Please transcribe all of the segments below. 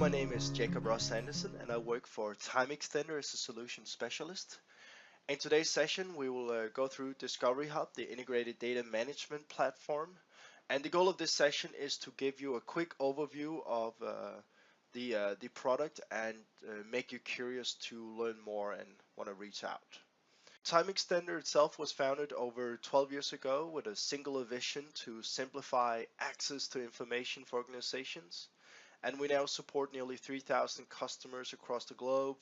my name is Jacob Ross Anderson, and I work for Time Extender as a solution specialist. In today's session, we will go through Discovery Hub, the integrated data management platform. And the goal of this session is to give you a quick overview of the product and make you curious to learn more and want to reach out. Time Extender itself was founded over 12 years ago with a singular vision to simplify access to information for organizations. And we now support nearly 3,000 customers across the globe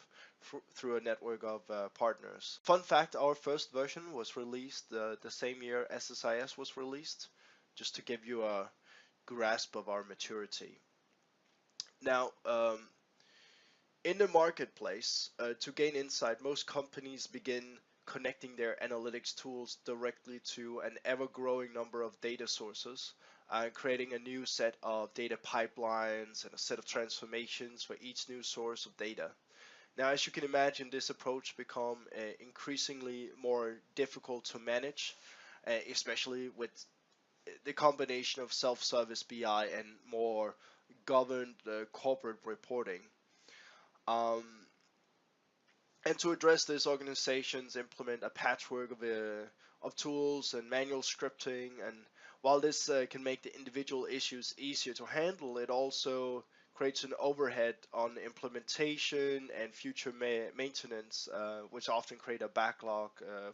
through a network of partners. Fun fact, our first version was released the same year SSIS was released, just to give you a grasp of our maturity. Now, in the marketplace, to gain insight, most companies begin connecting their analytics tools directly to an ever-growing number of data sources, creating a new set of data pipelines and a set of transformations for each new source of data. Now, as you can imagine, this approach become increasingly more difficult to manage, especially with the combination of self-service BI and more governed corporate reporting. And to address this, organizations implement a patchwork of tools and manual scripting. And while this can make the individual issues easier to handle, it also creates an overhead on implementation and future maintenance, which often create a backlog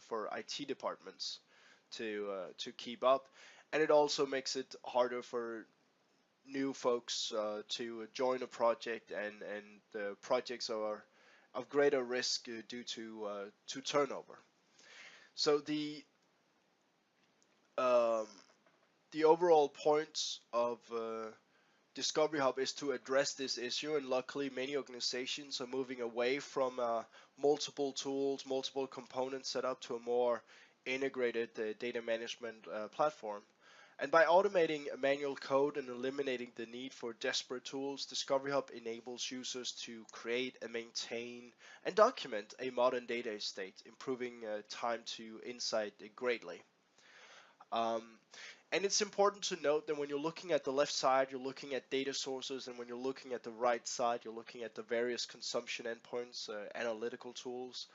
for IT departments to keep up. And it also makes it harder for new folks to join a project, and the projects are of greater risk due to turnover. So the overall point of Discovery Hub is to address this issue, and luckily many organizations are moving away from multiple tools, multiple components set up to a more integrated data management platform. And by automating manual code and eliminating the need for disparate tools, Discovery Hub enables users to create and maintain and document a modern data estate, improving time to insight greatly. And it's important to note that when you're looking at the left side, you're looking at data sources, and when you're looking at the right side, you're looking at the various consumption endpoints, analytical tools.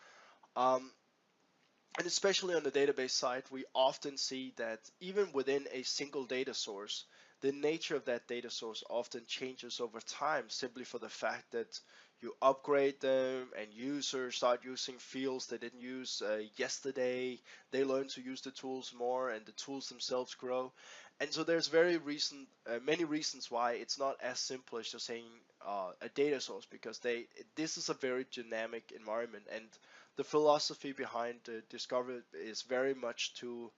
And especially on the database side, we often see that even within a single data source, the nature of that data source often changes over time, simply for the fact that you upgrade them and users start using fields they didn't use yesterday. They learn to use the tools more, and the tools themselves grow. And so there's many reasons why it's not as simple as just saying a data source, because this is a very dynamic environment, and the philosophy behind Discovery is very much to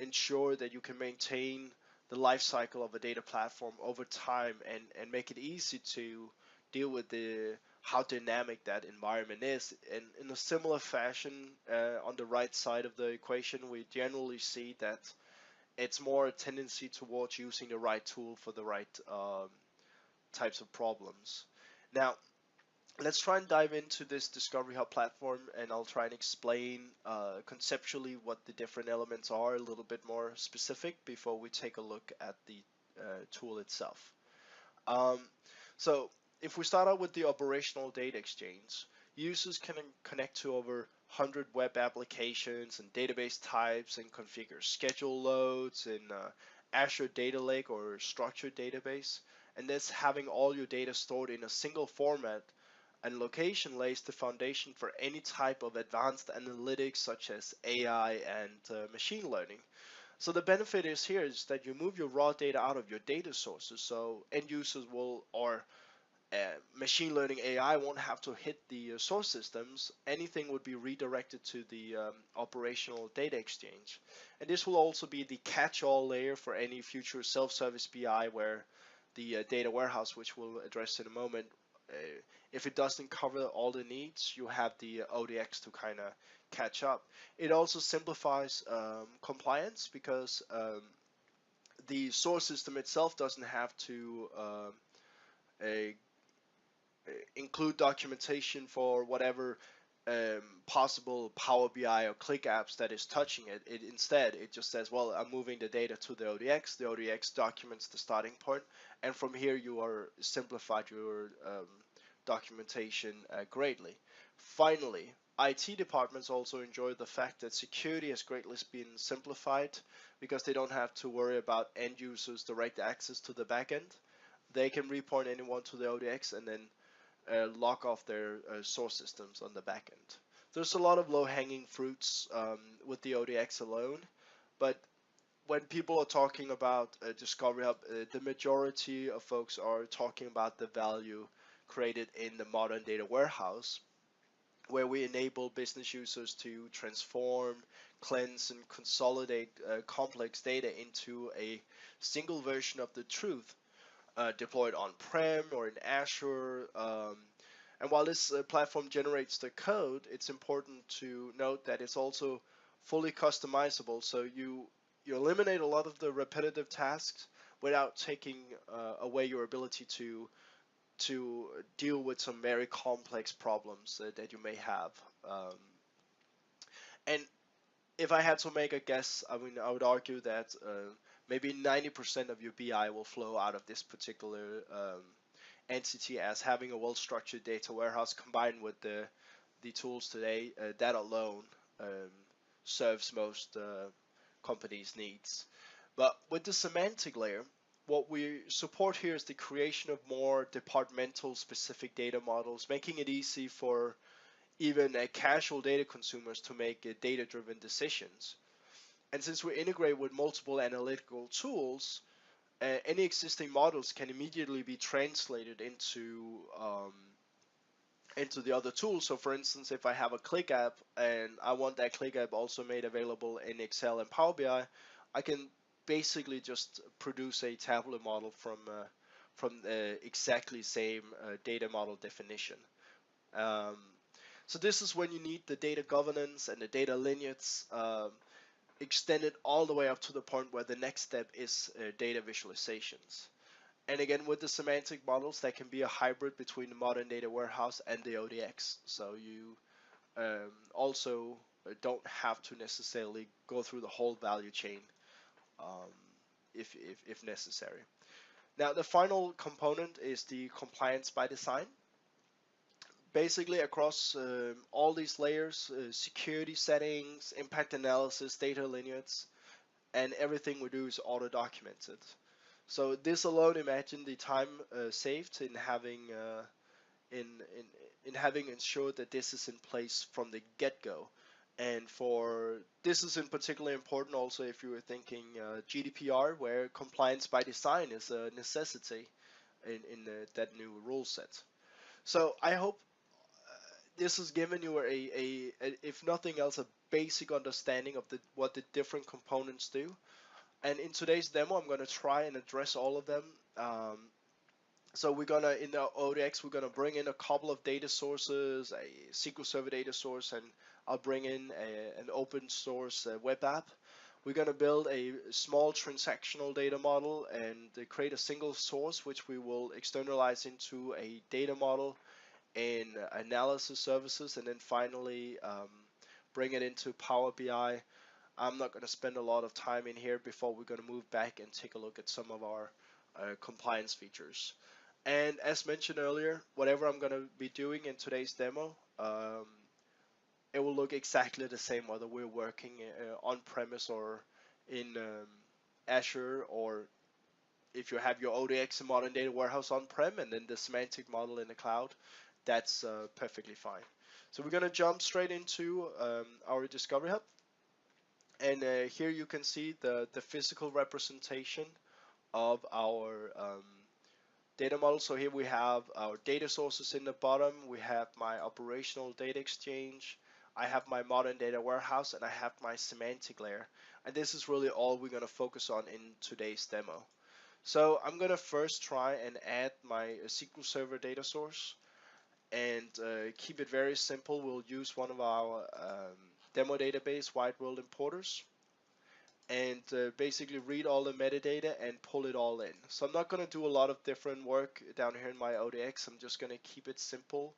ensure that you can maintain the life cycle of a data platform over time, and make it easy to deal with how dynamic that environment is. And in a similar fashion, on the right side of the equation, we generally see that it's more a tendency towards using the right tool for the right types of problems. Now, let's try and dive into this Discovery Hub platform, and I'll try and explain conceptually what the different elements are a little bit more specific before we take a look at the tool itself. So if we start out with the operational data exchange, users can connect to over 100 web applications and database types and configure schedule loads in Azure Data Lake or structured database. And this, having all your data stored in a single format and location, lays the foundation for any type of advanced analytics such as AI and machine learning. So the benefit is that you move your raw data out of your data sources, so end users or machine learning AI won't have to hit the source systems. Anything would be redirected to the operational data exchange. And this will also be the catch-all layer for any future self-service BI, where the data warehouse, which we'll address in a moment, if it doesn't cover all the needs, you have the ODX to kind of catch up. It also simplifies compliance, because the source system itself doesn't have to include documentation for whatever possible Power BI or Click apps that is touching it. Instead, it just says, well, I'm moving the data to the ODX. The ODX documents the starting point, and from here you are simplified your documentation greatly. Finally, IT departments also enjoy the fact that security has greatly been simplified because they don't have to worry about end users' direct access to the backend. They can report anyone to the ODX and then lock off their source systems on the back end. There's a lot of low-hanging fruits with the ODX alone, but when people are talking about Discovery Hub, the majority of folks are talking about the value created in the modern data warehouse, where we enable business users to transform, cleanse, and consolidate complex data into a single version of the truth deployed on-prem or in Azure. And while this platform generates the code, it's important to note that it's also fully customizable. So you eliminate a lot of the repetitive tasks without taking away your ability to deal with some very complex problems that you may have. And if I had to make a guess, I mean, I would argue that maybe 90% of your BI will flow out of this particular entity as having a well-structured data warehouse combined with the tools today. That alone serves most companies' needs. But with the semantic layer, what we support here is the creation of more departmental specific data models, making it easy for even casual data consumers to make data-driven decisions. And since we integrate with multiple analytical tools, any existing models can immediately be translated into the other tools. So for instance, if I have a Click app and I want that Click app also made available in Excel and Power BI, I can basically just produce a tabular model from the exactly same data model definition. So this is when you need the data governance and the data lineages extended all the way up to the point where the next step is data visualizations. And again, with the semantic models, that can be a hybrid between the modern data warehouse and the ODX. So you also don't have to necessarily go through the whole value chain um, if necessary. Now, the final component is the compliance by design. Basically, across all these layers, security settings, impact analysis, data lineages, and everything we do is auto-documented. So this alone, imagine the time saved in having in having ensured that this is in place from the get-go. And for this is in particular important also if you were thinking GDPR, where compliance by design is a necessity in that new rule set. So I hope this has given you if nothing else, a basic understanding of what the different components do. And in today's demo, I'm going to try and address all of them. So we're gonna in the ODX, we're gonna bring in a couple of data sources, a SQL Server data source, and I'll bring in an open source web app. We're gonna build a small transactional data model and create a single source, which we will externalize into a data model in analysis services, and then finally bring it into Power BI. I'm not going to spend a lot of time in here before we're going to move back and take a look at some of our compliance features. And as mentioned earlier, whatever I'm going to be doing in today's demo, it will look exactly the same whether we're working on-premise or in Azure, or if you have your ODX and modern data warehouse on-prem and then the semantic model in the cloud, that's perfectly fine. So we're going to jump straight into our Discovery Hub. And here you can see the physical representation of our data model. So here we have our data sources in the bottom. We have my operational data exchange. I have my modern data warehouse, and I have my semantic layer. And this is really all we're going to focus on in today's demo. So I'm going to first try and add my SQL Server data source and keep it very simple. We'll use one of our demo database wide world importers and basically read all the metadata and pull it all in. So I'm not going to do a lot of different work down here in my ODX. I'm just going to keep it simple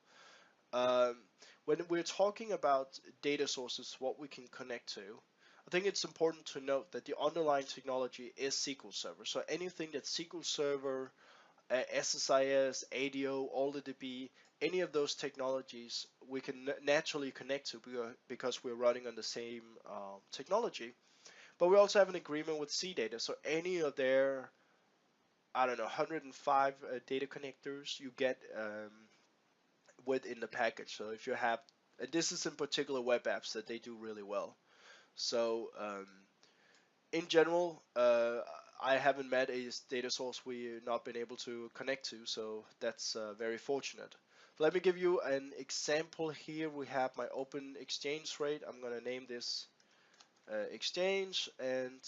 Um, when we're talking about data sources, what we can connect to, I think it's important to note that the underlying technology is SQL Server. So anything that SQL Server, SSIS, ADO, AlderDB, any of those technologies we can naturally connect to because we're running on the same technology. But we also have an agreement with CData, so any of their, I don't know, 105 data connectors you get within the package. So if you have, and this is in particular web apps that they do really well. So in general, I haven't met a data source we've not been able to connect to, so that's very fortunate. Let me give you an example here. We have my open exchange rate. I'm going to name this exchange, and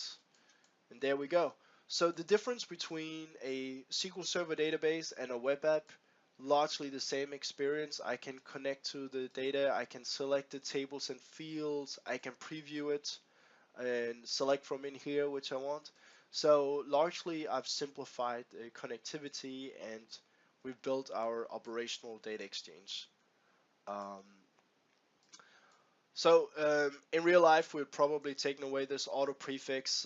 there we go. So the difference between a SQL Server database and a web app, largely the same experience. I can connect to the data, I can select the tables and fields, I can preview it and select from in here which I want. So largely I've simplified the connectivity and we've built our operational data exchange. Um, in real life, we've probably taken away this auto prefix.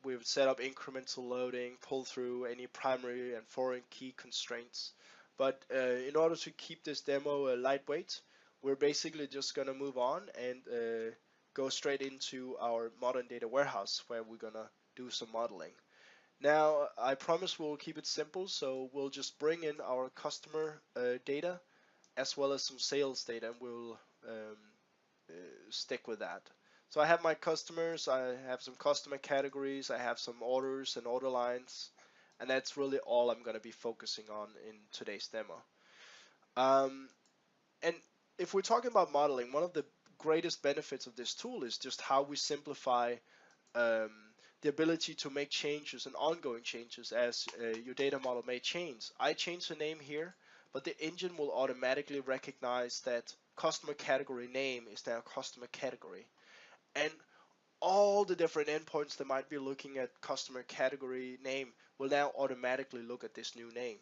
We've set up incremental loading, pull through any primary and foreign key constraints. But in order to keep this demo lightweight, we're basically just going to move on and go straight into our modern data warehouse where we're going to do some modeling. Now, I promise we'll keep it simple, so we'll just bring in our customer data as well as some sales data, and we'll stick with that. So I have my customers, I have some customer categories, I have some orders and order lines, and that's really all I'm going to be focusing on in today's demo. And if we're talking about modeling, one of the greatest benefits of this tool is just how we simplify um, the ability to make changes and ongoing changes as your data model may change. I change the name here, but the engine will automatically recognize that customer category name is now customer category. And all the different endpoints that might be looking at customer category name will now automatically look at this new name.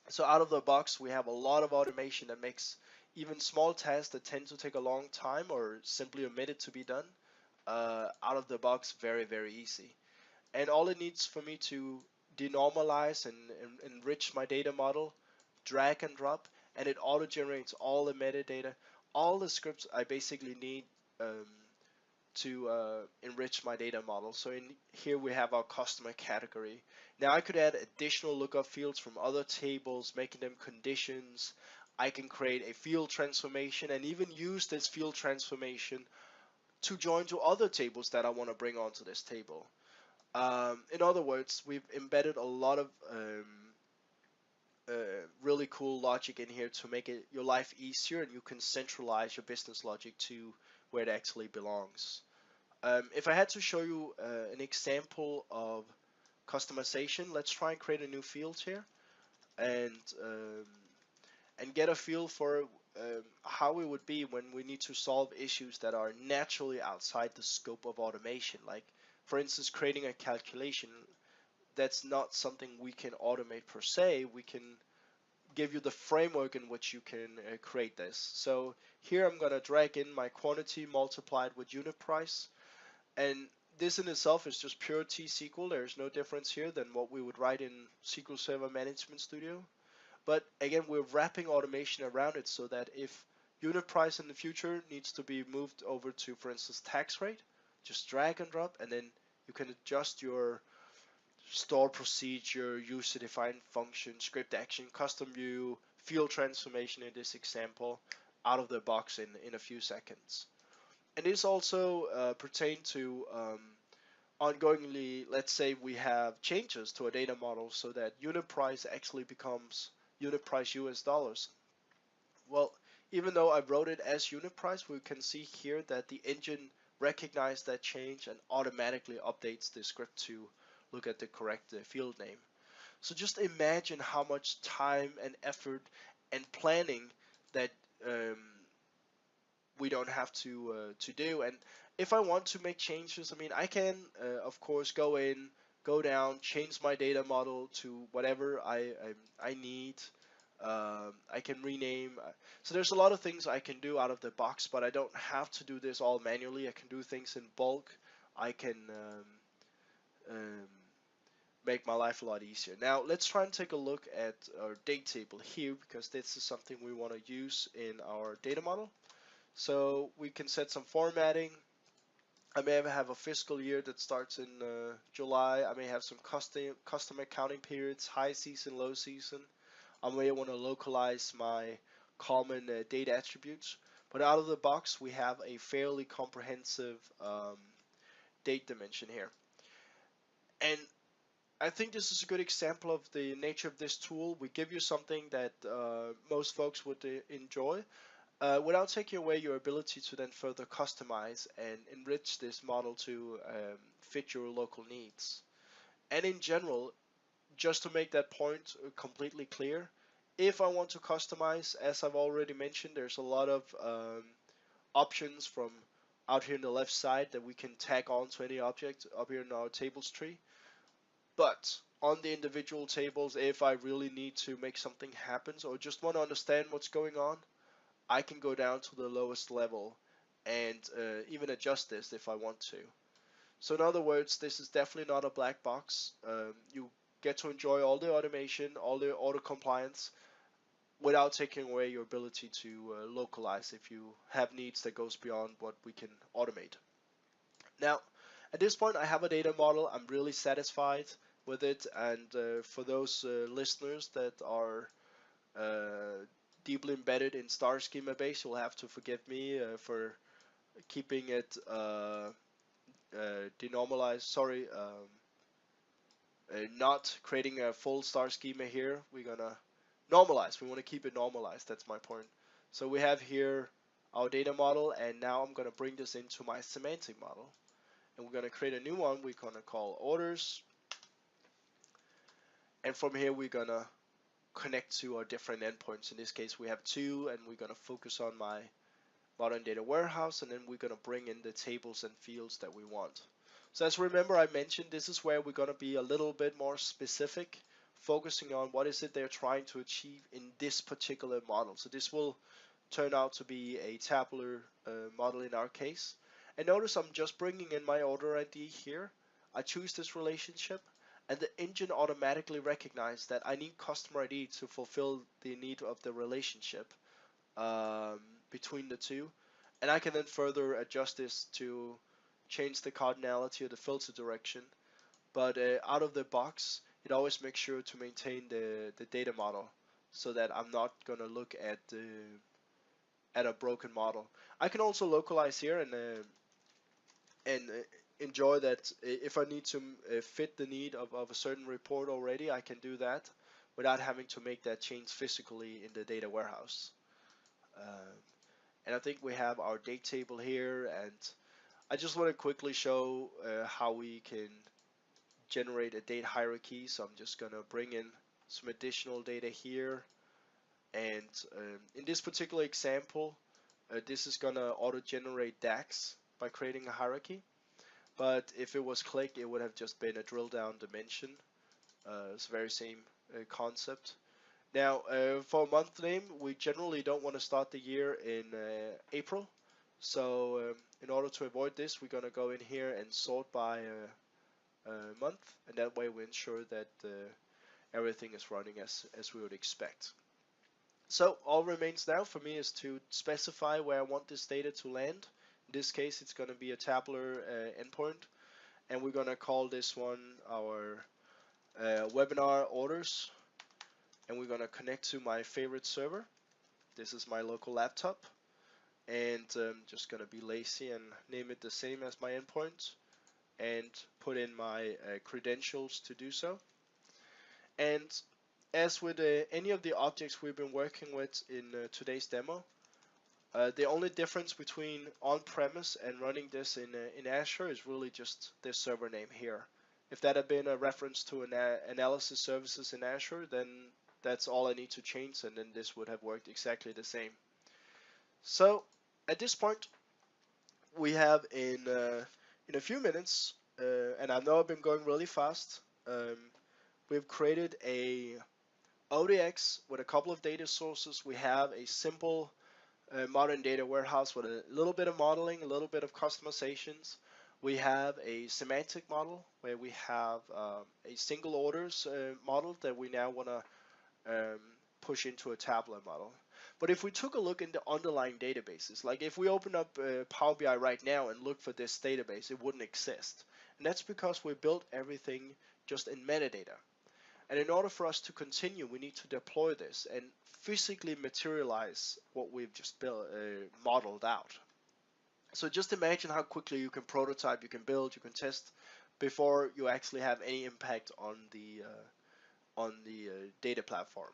So out of the box, we have a lot of automation that makes even small tasks that tend to take a long time or simply omitted to be done out of the box very, very easy. And all it needs for me to denormalize and enrich my data model, drag and drop, and it auto generates all the metadata, all the scripts I basically need to enrich my data model. So in here we have our customer category. Now I could add additional lookup fields from other tables, making them conditions. I can create a field transformation and even use this field transformation to join to other tables that I want to bring onto this table. In other words, we've embedded a lot of really cool logic in here to make it your life easier, and you can centralize your business logic to where it actually belongs. If I had to show you an example of customization, let's try and create a new field here and um, and get a feel for how it would be when we need to solve issues that are naturally outside the scope of automation. Like, for instance, creating a calculation that's not something we can automate per se. We can give you the framework in which you can create this. So here I'm going to drag in my quantity multiplied with unit price, and this in itself is just pure T-SQL. There's no difference here than what we would write in SQL Server Management Studio. But again, we're wrapping automation around it so that if unit price in the future needs to be moved over to, for instance, tax rate, just drag and drop, and then you can adjust your store procedure, user-defined function, script action, custom view, field transformation in this example out of the box in a few seconds. And this also pertain to ongoingly, let's say we have changes to a data model so that unit price actually becomes unit price US dollars. Well, even though I wrote it as unit price, we can see here that the engine recognized that change and automatically updates the script to look at the correct field name. So just imagine how much time and effort and planning that um, we don't have to do. And if I want to make changes, I mean, I can of course go in, go down, change my data model to whatever I need. I can rename. So there's a lot of things I can do out of the box, but I don't have to do this all manually. I can do things in bulk. I can um, make my life a lot easier. Now let's try and take a look at our date table here, because this is something we want to use in our data model. So we can set some formatting. I may have a fiscal year that starts in July. I may have some custom accounting periods, high season, low season. I may want to localize my common data attributes. But out of the box, we have a fairly comprehensive date dimension here. And I think this is a good example of the nature of this tool. We give you something that most folks would enjoy, without taking away your ability to then further customize and enrich this model to fit your local needs. And in general, just to make that point completely clear, if I want to customize, as I've already mentioned, there's a lot of options from out here on the left side that we can tag on to any object up here in our tables tree. But on the individual tables, if I really need to make something happen or just want to understand what's going on, I can go down to the lowest level and even adjust this if I want to. So in other words, this is definitely not a black box. You get to enjoy all the automation, all the auto compliance, without taking away your ability to localize if you have needs that goes beyond what we can automate. Now, at this point, I have a data model. I'm really satisfied with it, and for those listeners that are deeply embedded in star schema base, you'll have to forgive me for keeping it denormalized. Sorry, not creating a full star schema here. We're gonna normalize. We want to keep it normalized. That's my point. So we have here our data model, and now I'm gonna bring this into my semantic model, and we're gonna create a new one. We're gonna call orders, and from here we're gonna connect to our different endpoints. In this case, we have two, and we're gonna focus on my modern data warehouse, and then we're going to bring in the tables and fields that we want. So as remember, I mentioned this is where we're going to be a little bit more specific, focusing on what is it they're trying to achieve in this particular model. So this will turn out to be a tabular model in our case. And notice I'm just bringing in my order ID here. I choose this relationship, and the engine automatically recognizes that I need customer ID to fulfill the need of the relationship um, between the two, and I can then further adjust this to change the cardinality or the filter direction. But out of the box, it always makes sure to maintain the data model so that I'm not gonna look at a broken model. I can also localize here and enjoy that. If I need to fit the need of a certain report already, I can do that without having to make that change physically in the data warehouse. Um, and I think we have our date table here, and I just want to quickly show how we can generate a date hierarchy. So I'm just gonna bring in some additional data here, and in this particular example, this is gonna auto-generate DAX by creating a hierarchy. But if it was click, it would have just been a drill down dimension. It's the very same concept. Now, for a month name, we generally don't want to start the year in April. So in order to avoid this, we're going to go in here and sort by month, and that way we ensure that everything is running as we would expect. So all remains now for me is to specify where I want this data to land. In this case, it's going to be a tabular endpoint, and we're going to call this one our webinar orders, and we're going to connect to my favorite server. This is my local laptop, and I'm just going to be lazy and name it the same as my endpoint and put in my credentials to do so. And as with any of the objects we've been working with in today's demo, the only difference between on-premise and running this in Azure is really just the server name here. If that had been a reference to an analysis services in Azure, then that's all I need to change, and then this would have worked exactly the same. So at this point, we have in a few minutes, and I know I've been going really fast. We've created a ODX with a couple of data sources. We have a simple modern data warehouse with a little bit of modeling, a little bit of customizations. We have a semantic model where we have a single orders model that we now want to um, push into a tabular model. But if we took a look into underlying databases, like if we open up Power BI right now and look for this database, it wouldn't exist. And that's because we built everything just in metadata. And in order for us to continue, we need to deploy this and physically materialize what we've just built, modeled out. So just imagine how quickly you can prototype, you can build, you can test before you actually have any impact on the data platform.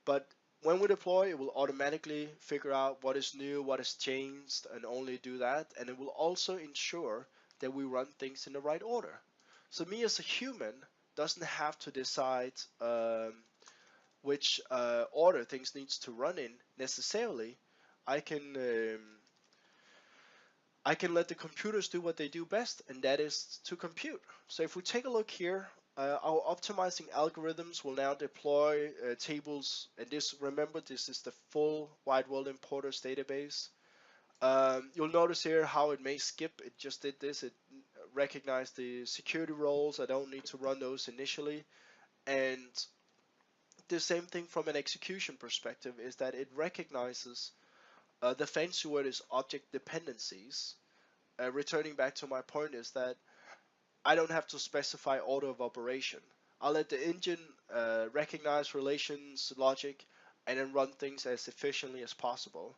But when we deploy, it will automatically figure out what is new, what has changed, and only do that. And it will also ensure that we run things in the right order. So me as a human doesn't have to decide which order things needs to run in necessarily. I can um, I can let the computers do what they do best, and that is to compute. So if we take a look here, our optimizing algorithms will now deploy tables, and this, remember, this is the full wide world importers database. You'll notice here how it may skip. It just did this. It recognized the security roles. I don't need to run those initially. And the same thing from an execution perspective is that it recognizes the fancy word is object dependencies. Returning back to my point is that I don't have to specify order of operation. I'll let the engine recognize relations logic and then run things as efficiently as possible.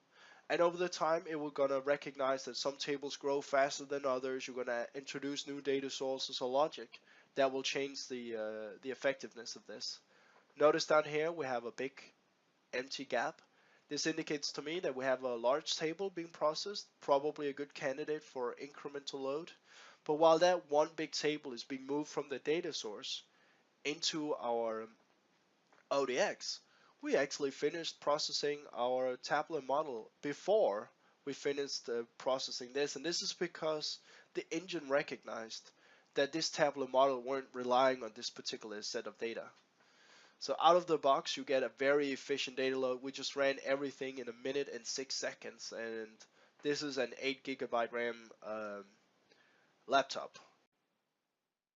And over the time, it will gonna recognize that some tables grow faster than others. You're gonna introduce new data sources or logic that will change the effectiveness of this. Notice down here we have a big empty gap. This indicates to me that we have a large table being processed, probably a good candidate for incremental load. But while that one big table is being moved from the data source into our ODX, we actually finished processing our tabular model before we finished processing this. And this is because the engine recognized that this tabular model weren't relying on this particular set of data. So out of the box, you get a very efficient data load. We just ran everything in 1 minute and 6 seconds, and this is an 8 GB RAM laptop.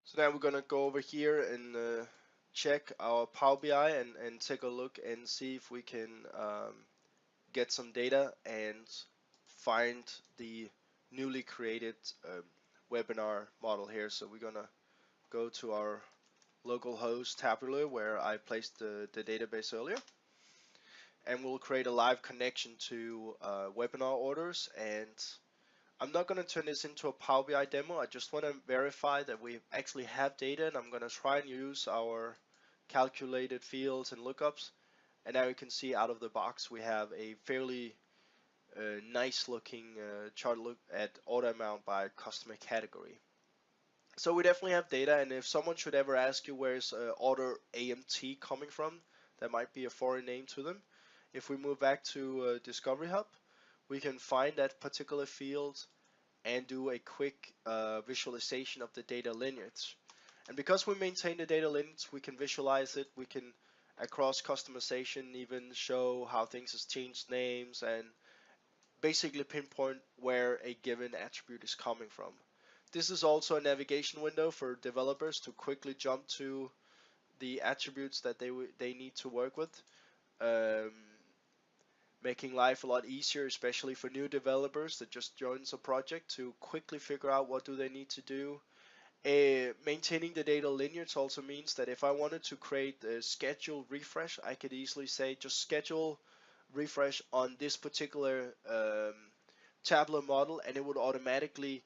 So now we're gonna go over here and check our Power BI and take a look and see if we can get some data and find the newly created webinar model here. So we're gonna go to our localhost tabular where I placed the database earlier, and we'll create a live connection to webinar orders. And I'm not going to turn this into a Power BI demo. I just want to verify that we actually have data, and I'm going to try and use our calculated fields and lookups. And now you can see out of the box we have a fairly nice looking chart look at order amount by customer category. So we definitely have data, and if someone should ever ask you where's order AMT coming from, that might be a foreign name to them. If we move back to Discovery Hub, we can find that particular field and do a quick visualization of the data lineage. And because we maintain the data lineage, we can visualize it. We can, across customization, even show how things has changed names and basically pinpoint where a given attribute is coming from. This is also a navigation window for developers to quickly jump to the attributes that they need to work with, um, making life a lot easier, especially for new developers that just joins a project to quickly figure out what do they need to do. Maintaining the data lineage also means that if I wanted to create a scheduled refresh, I could easily say just schedule refresh on this particular tabular model, and it would automatically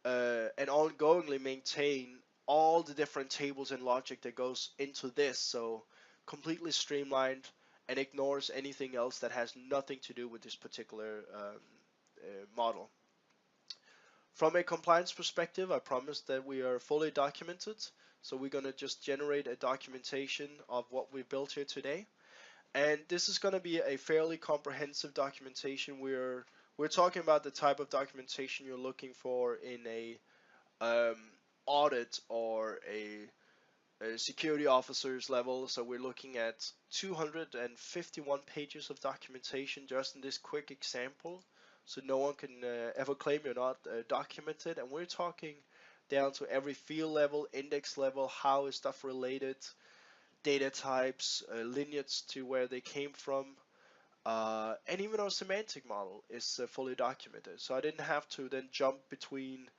and ongoingly maintain all the different tables and logic that goes into this. So completely streamlined and ignores anything else that has nothing to do with this particular model. From a compliance perspective, I promised that we are fully documented. So we're going to just generate a documentation of what we built here today. And this is going to be a fairly comprehensive documentation. We're talking about the type of documentation you're looking for in a audit or a security officers level. So we're looking at 251 pages of documentation just in this quick example. So no one can ever claim you're not documented. And we're talking down to every field level, index level, how is stuff related, data types, lineage to where they came from, and even our semantic model is fully documented. So I didn't have to then jump between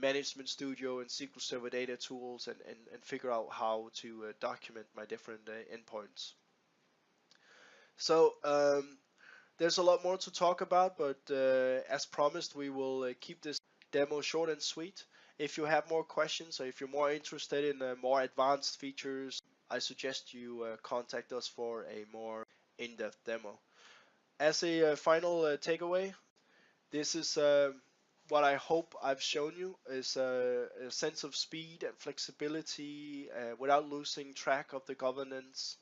Management Studio and SQL Server data tools and figure out how to document my different endpoints. So there's a lot more to talk about, but as promised, we will keep this demo short and sweet. If you have more questions or if you're more interested in more advanced features, I suggest you contact us for a more in-depth demo. As a final takeaway, this is what I hope I've shown you is a sense of speed and flexibility without losing track of the governance.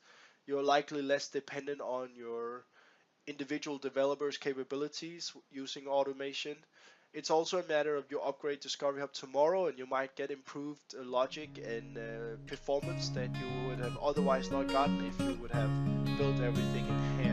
You're likely less dependent on your individual developers' capabilities using automation. It's also a matter of you upgrade Discovery Hub tomorrow and you might get improved logic and performance that you would have otherwise not gotten if you would have built everything in hand.